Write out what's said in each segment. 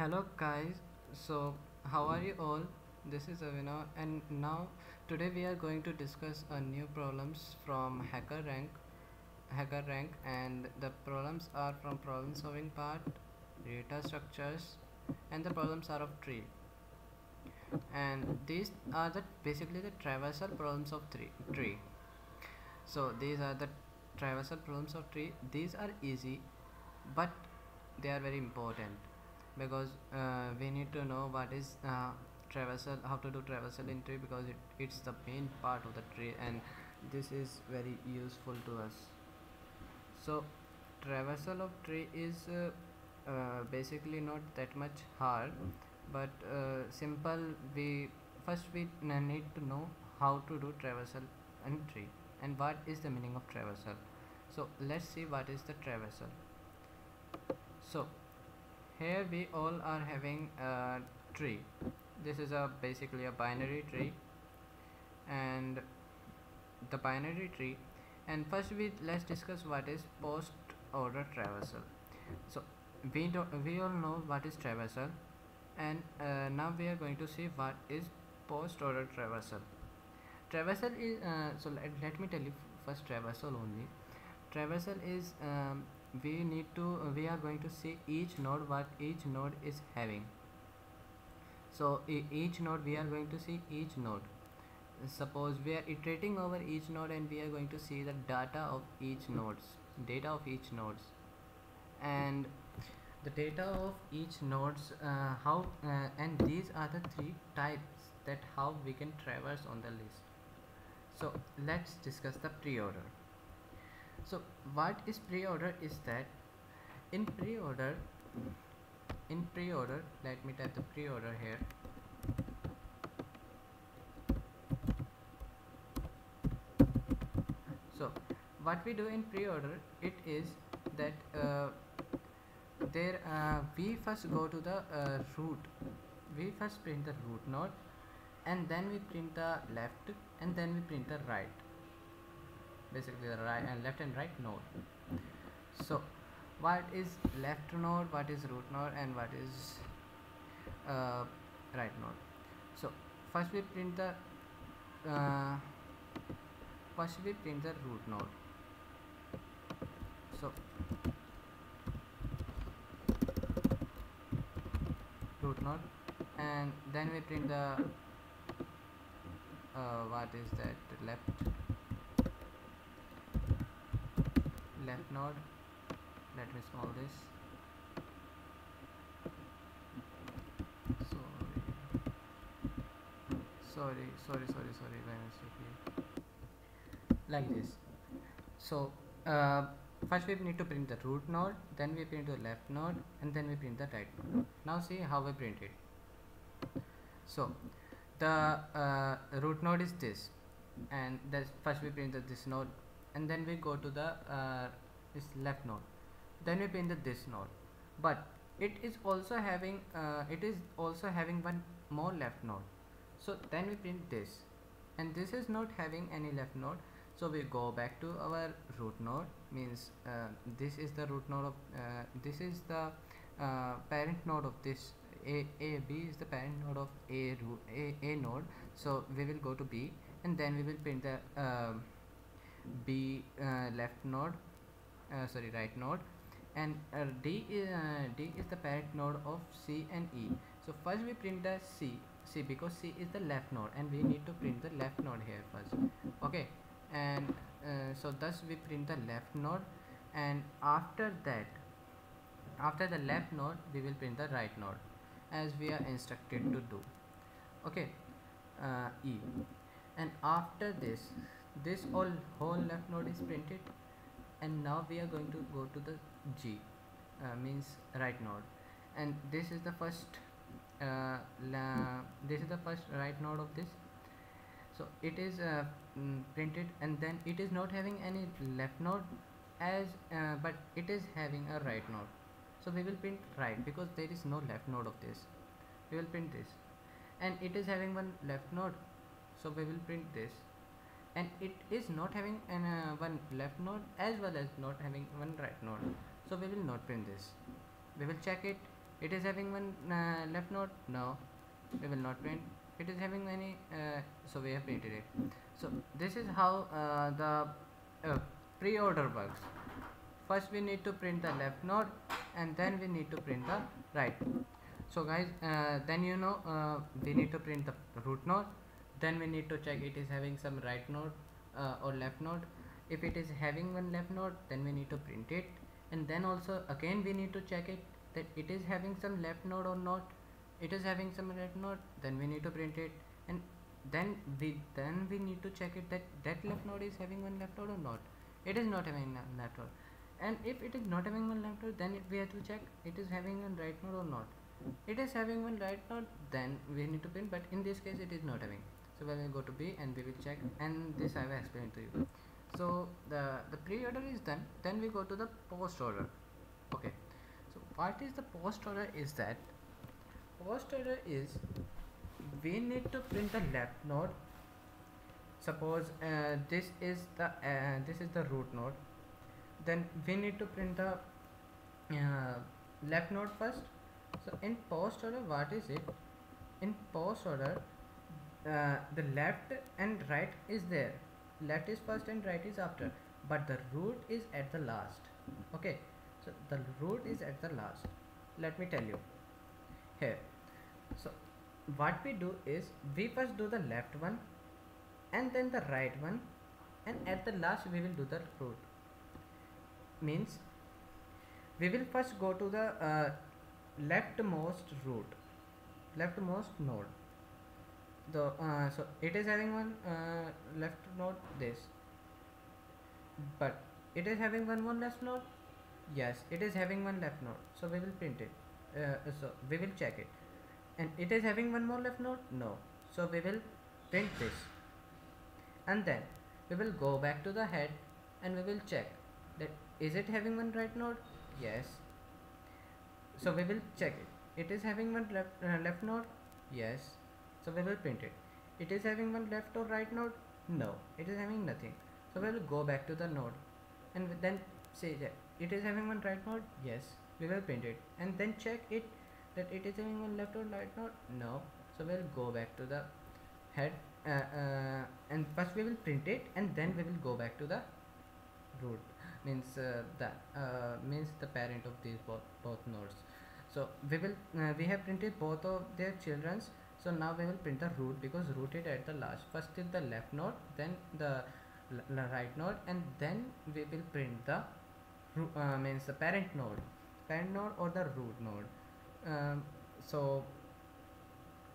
Hello guys, so how are you all? This is Avinav, and now today we are going to discuss a new problems from HackerRank, and the problems are from problem solving part, data structures, and the problems are of tree. And these are the basically the traversal problems of tree. So these are the traversal problems of tree. These are easy, but they are very important because we need to know what is traversal, how to do traversal in tree, because it's the main part of the tree and this is very useful to us. So traversal of tree is basically not that much hard, but simple. We need to know how to do traversal in tree and what is the meaning of traversal. So let's see what is the traversal. So here we all are having a tree. This is a basically a binary tree, and the binary tree. And first let's discuss what is post order traversal. So we all know what is traversal, and now we are going to see what is post order traversal. Traversal is let me tell you first traversal only. Traversal is we are going to see each node, what each node is having. So each node we are going to see each node. Suppose we are iterating over each node and we are going to see the data of each nodes, and the data of each nodes, how and these are the three types that how we can traverse on the list. So let's discuss the pre-order. So what is pre-order is that in pre-order let me type the pre-order here. So what we do in pre-order, it is that we first go to the root. We first print the root node, and then we print the left, and then we print the right, basically the right and left and right node. So what is left node, what is root node, and what is right node. So first we print the uh, root node. So root node, and then we print the what is that, left node. Let me small this. Sorry by mistake here. Like this. So first we need to print the root node, then we print the left node, and then we print the right node. Now see how we print it. So the root node is this, and that's first we print this node, and then we go to the this left node, then we print this node. But it is also having one more left node. So then we print this, and this is not having any left node. So we go back to our root node, means this is the root node of this is the parent node of this a b is the parent node of a node. So we will go to b, and then we will print the b left node, right node, and d is the parent node of c and e. So first we print the c because c is the left node, and we need to print the left node here first. Okay, and so thus we print the left node, and after that, after the left node, we will print the right node as we are instructed to do. Okay, e, and after this whole left node is printed, and now we are going to go to the g, means right node, and this is the first right node of this. So it is printed, and then it is not having any left node as but it is having a right node. So we will print right because there is no left node of this. We will print this, and it is having one left node, so we will print this, and it is not having one left node as well as not having one right node, so we will not print this. We will check it, It is having one left node? No, we will not print. It is having any, so we have printed it. So this is how the pre-order works. First we need to print the left node, and then we need to print the right. So guys, then we need to print the root node, then we need to check it is having some right node or left node. If it is having one left node, then we need to print it, and then also again we need to check it that it is having some left node or not. It is having some left node, then we need to print it, and then we need to check it that that left node is having one left node or not. It is not having a left node, and if it is not having one left node, then we have to check it is having one right node or not. It is having one right node, then we need to print, but in this case it is not having. So we will go to B and we will check, and this I will explain to you. So the pre-order is done, then we go to the post order. Okay, so what is the post order is that post order is we need to print the left node. Suppose this is the root node, then we need to print the left node first. So in post order, what is it? In post order, the left and right is there. Left is first and right is after, but the root is at the last. Okay, so the root is at the last. Let me tell you here. So what we do is we first do the left one and then the right one, and at the last we will do the root. Means we will first go to the leftmost node. So it is having one left node, this, but it is having one more left node. Yes, it is having one left node, so we will print it. So we will check it, and it is having one more left node. No, so we will print this, and then we will go back to the head and we will check that is it having one right node. Yes, so we will check it. It is having one left node. Yes, so we will print it. It is having one left or right node. No, it is having nothing, so we will go back to the node and then say that it is having one right node. Yes, we will print it, and then check it that it is having one left or right node. No, so we will go back to the head and first we will print it, and then we will go back to the root. Means means the parent of these both nodes. So we have printed both of their children's. So now we will print the root, because root is at the last. First is the left node, then the right node, and then we will print the means the parent node or the root node. So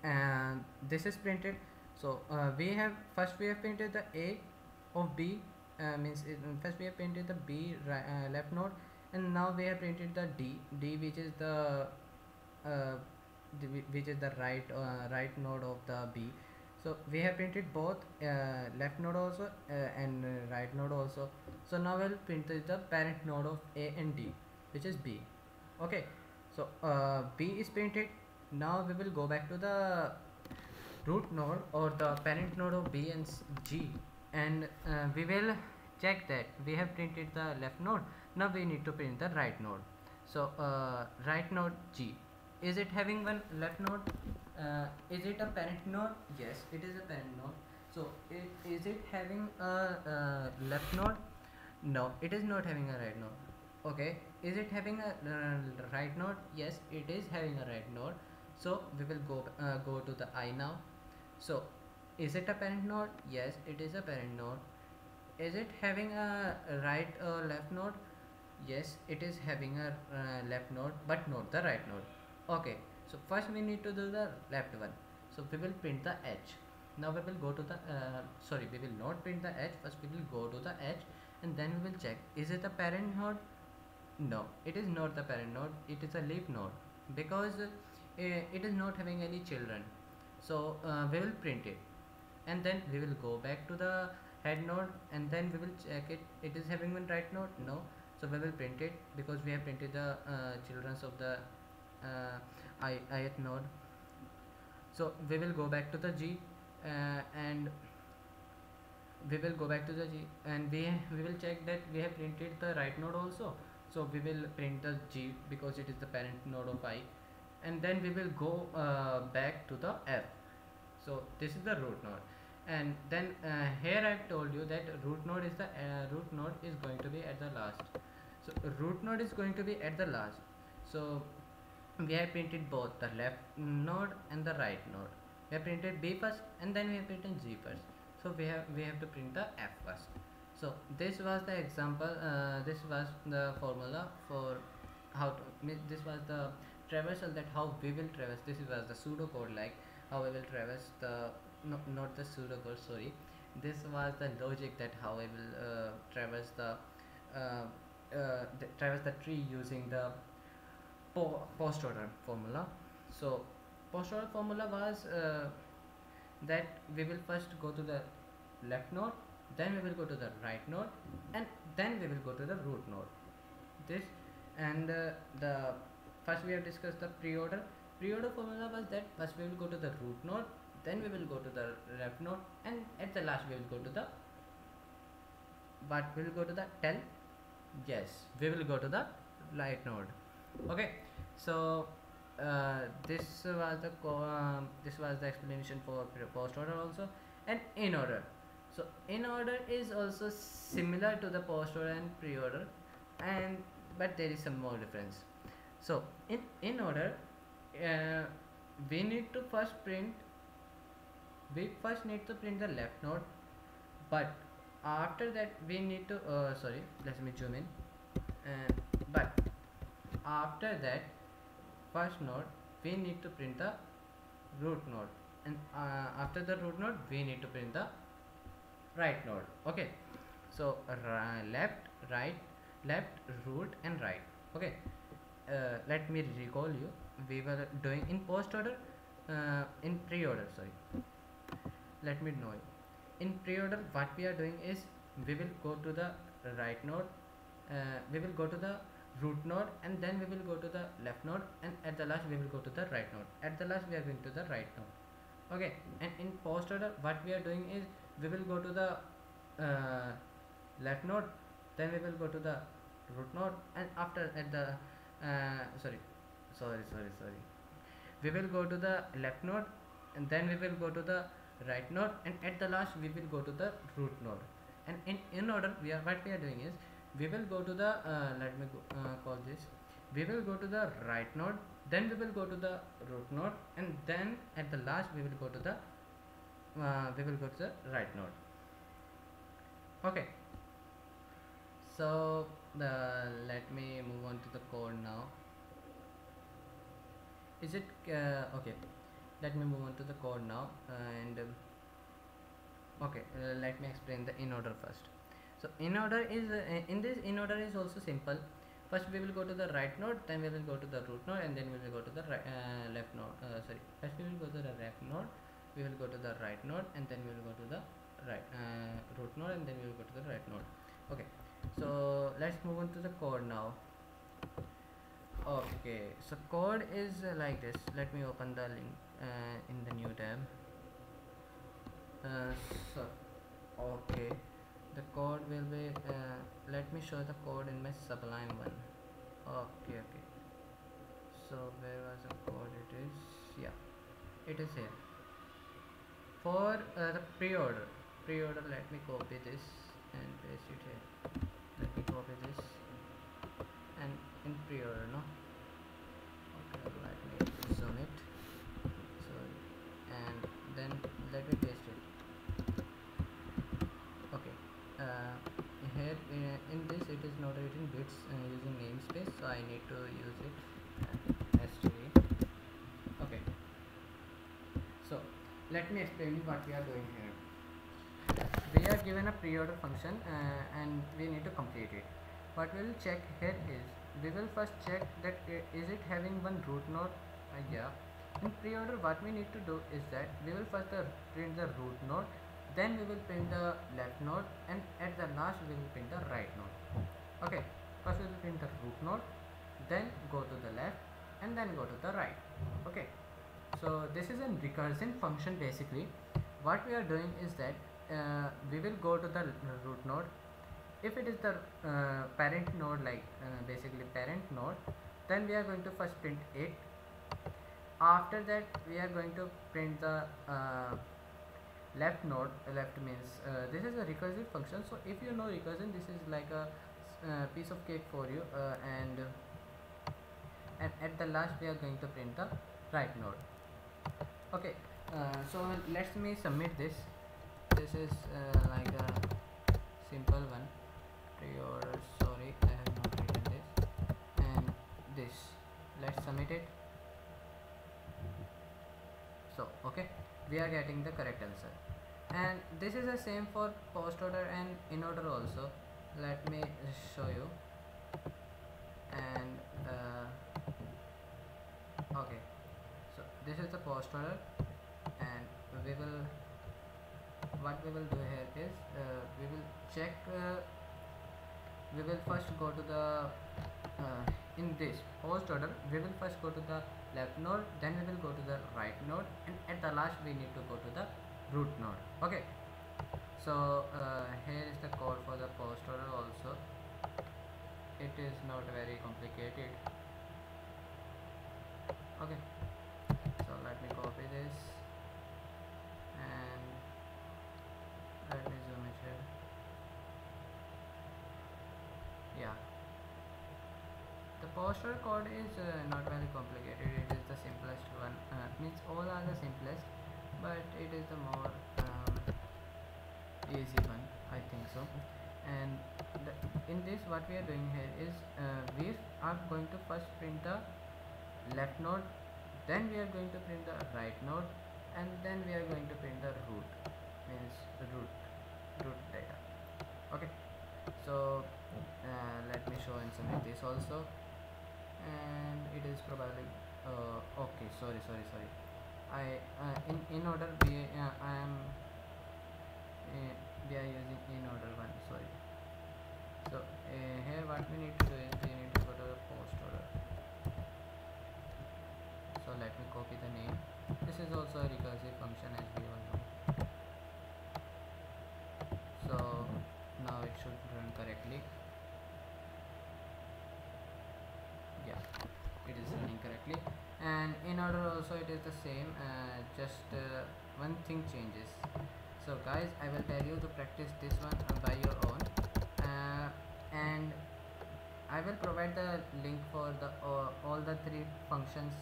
and this is printed. So we have printed the A of B, first we have printed the B left node, and now we have printed the D, which is the right node of the B. So we have printed both left node also and right node also. So now we'll print the parent node of A and D, which is B. Okay, so B is printed. Now we will go back to the root node or the parent node of B and G, and we will check that we have printed the left node. Now we need to print the right node. So right node G, is it having one left node? Is it a parent node? Yes, it is a parent node. So is it having a left node? No, it is not having a right node. Okay, is it having a right node? Yes, it is having a right node. So we will go to the I now. So is it a parent node? Yes, it is a parent node. Is it having a right or left node? Yes, it is having a left node, but not the right node. Okay, so first we need to do the left one. So we will print the H. Now we will go to the sorry, we will not print the H. First we will go to the H, and then we will check, is it a parent node? No, it is not the parent node. It is a leaf node, because it is not having any children. So we will print it, and then we will go back to the head node, and then we will check it. It is having one right node? No, so we will print it, because we have printed the childrens of the ith node. So we will go back to the G, and we will go back to the G, and we will check that we have printed the right node also. So we will print the G, because it is the parent node of I. and then we will go back to the f. So this is the root node, and then here I've told you that root node is going to be at the last. So root node is going to be at the last. So we have printed both the left node and the right node. We have printed b first, and then we have printed g first. So we have to print the f first. So this was the example. This was the formula for how to. This was the traversal, that how we will traverse. This was the pseudocode, like how we will traverse the, no, not the pseudocode, sorry. This was the logic, that how I will traverse the tree using the post order formula. So post order formula was that we will first go to the left node, then we will go to the right node, and then we will go to the root node. This, and the first we have discussed the pre-order. Pre-order formula was that first we will go to the root node, then we will go to the left node, and at the last we will go to the, but we will go to the tell, yes, we will go to the right node. Okay, so this was the explanation for post order also. And in order, so in order is also similar to the post order and pre order, and but there is some more difference. So in order, uh, we need to first print the left node, but after that we need to sorry, let me zoom in. But after that first node we need to print the root node, and after the root node we need to print the right node. Okay, so left, right, left, root, and right. Okay, let me recall you. We were doing in post order, in pre-order, sorry, let me know you. In pre-order, what we are doing is we will go to the right node, we will go to the root node, and then we will go to the left node, and at the last we will go to the right node. At the last we are going to the right node. Okay, and in post order what we are doing is we will go to the left node, then we will go to the root node, and after at the sorry, we will go to the left node, and then we will go to the right node, and at the last we will go to the root node. And in order, what we are doing is we will go to the let me call this, we will go to the right node, then we will go to the root node, and then at the last we will go to the right node. Okay, so let me move on to the code now. Is it okay? Let me move on to the code now, and okay, let me explain the in order first. So in order is in this in order is also simple. First we will go to the right node, then we will go to the root node, and then we will go to the left node. First we will go to the left node, we will go to the right node, and then we will go to the root node, and then we will go to the right node. Okay, so let's move on to the code now. Okay, so code is like this. Let me open the link in the new tab. So okay, the code will be let me show the code in my Sublime one. Okay, so where was the code? It is, yeah, it is here. For the pre-order, let me copy this and paste it here. Let me copy this, and in pre-order, no, okay, let me zoom it, so, and then let me paste it. Okay, here in this it is not written bits using namespace, so I need to use it std. Okay, so let me explain you what we are doing here. We are given a pre-order function and we need to complete it. What we will check here is we will first check that is it having one root node. Yeah, in pre-order what we need to do is that we will first print the root node, then we will print the left node, and at the last we will print the right node. Okay, first we will print the root node, then go to the left, and then go to the right. Okay, so this is a recursive function. Basically what we are doing is that we will go to the root node. If it is the parent node, like basically parent node, then we are going to first print it, after that we are going to print the left node. Left means this is a recursive function, so if you know recursion, this is like a piece of cake for you, and at the last we are going to print the right node. Okay, so let me submit this. This is like a simple one. Pre-order, sorry, I have not written this. And this, let's submit it. So okay, we are getting the correct answer, and this is the same for post order and in order also. Let me show you. And okay, so this is the post order, and we will, what we will do here is we will check, we will first go to the in this post order we will first go to the left node, then we will go to the right node, and at the last we need to go to the root node. Okay, so here is the code for the post order also. It is not very complicated. Okay, so let me copy this and let me zoom it here. Yeah, the post order code is not very complicated. It is the simplest one, means all are the simplest, but it is the more easy one, I think so. And in this what we are doing here is we are going to first print the left node, then we are going to print the right node, and then we are going to print the root, means root data. Okay, so let me show and submit this also. And it is probably okay, sorry, I in order we I am we are using in order one, sorry. So here what we need to do is we need to go to the post order. So let me copy the name. This is also a recursive function, as we all know. So now it should run correctly. Yeah, it is running correctly. And in order also it is the same, just one thing changes. So guys, I will tell you to practice this one by your own, and I will provide the link for the all the three functions,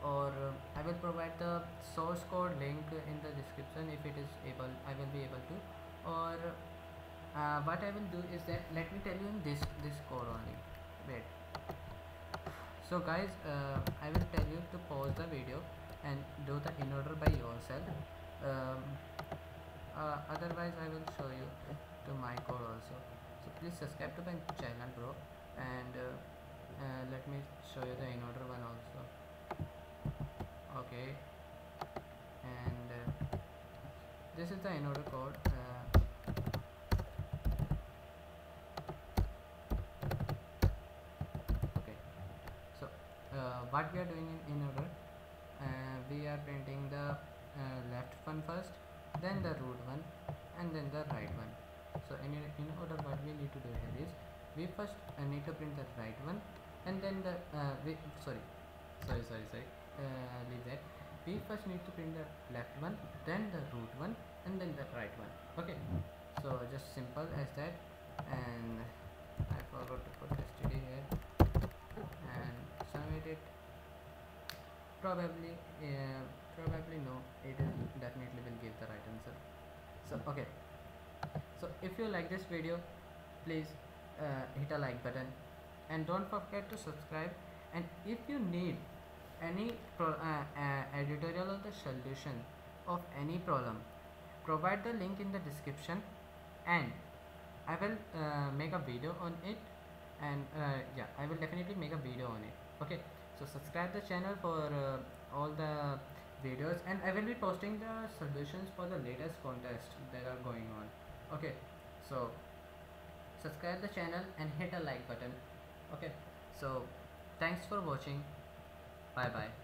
or I will provide the source code link in the description if it is able, I will be able to, or what I will do is that, let me tell you in this code only. Wait. So guys, I will tell you to pause the video and do the in order by yourself. Otherwise I will show you to my code also. So please subscribe to my channel, bro, and let me show you the in order one also. Okay, and this is the in order code. Okay, so what we are doing in order, we are printing the left one first, then the root one, and then the right one. So in order what we need to do here is we first need to print the right one, and then the leave that. We first need to print the left one, then the root one, and then the right one. Okay, so just simple as that. And I forgot to put std here and submit it. Probably no, it is definitely will give the right answer. So okay, so if you like this video, please hit a like button, and don't forget to subscribe. And if you need any editorial or the solution of any problem, provide the link in the description, and I will make a video on it. And yeah, I will definitely make a video on it. Okay, so subscribe the channel for all the videos, and I will be posting the solutions for the latest contest that are going on. Okay, so subscribe the channel and hit a like button. Okay, so thanks for watching. Bye bye.